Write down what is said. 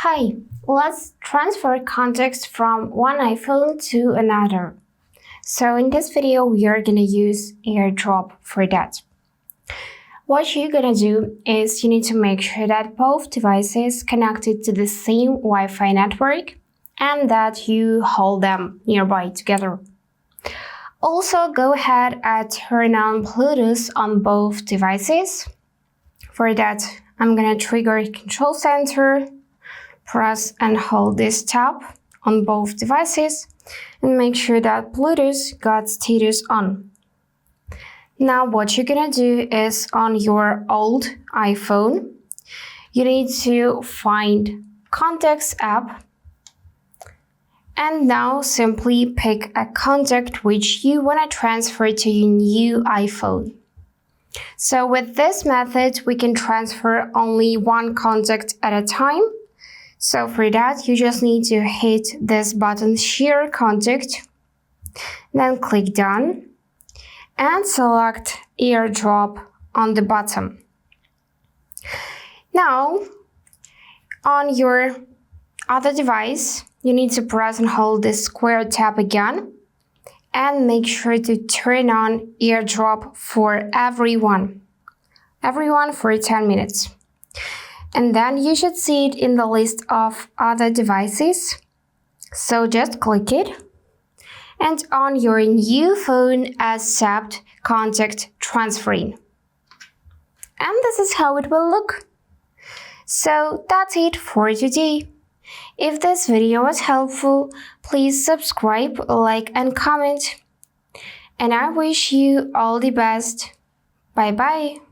Hi, let's transfer contacts from one iPhone to another. So in this video, we are going to use AirDrop for that. What you're going to do is you need to make sure that both devices connected to the same Wi-Fi network and that you hold them nearby together. Also, go ahead and turn on Bluetooth on both devices. For that, I'm going to trigger Control Center. Press and hold this tab on both devices and make sure that Bluetooth got status on. Now what you're gonna do is on your old iPhone, you need to find Contacts app and now simply pick a contact which you want to transfer to your new iPhone. So with this method, we can transfer only one contact at a time. So for that, you just need to hit this button, Share Contact, then click Done, and select AirDrop on the bottom. Now, on your other device, you need to press and hold this square tab again, and make sure to turn on AirDrop for everyone for 10 minutes. And then you should see it in the list of other devices. So just click it. And on your new phone, accept contact transferring. And this is how it will look. So that's it for today. If this video was helpful, please subscribe, like, and comment. And I wish you all the best. Bye bye.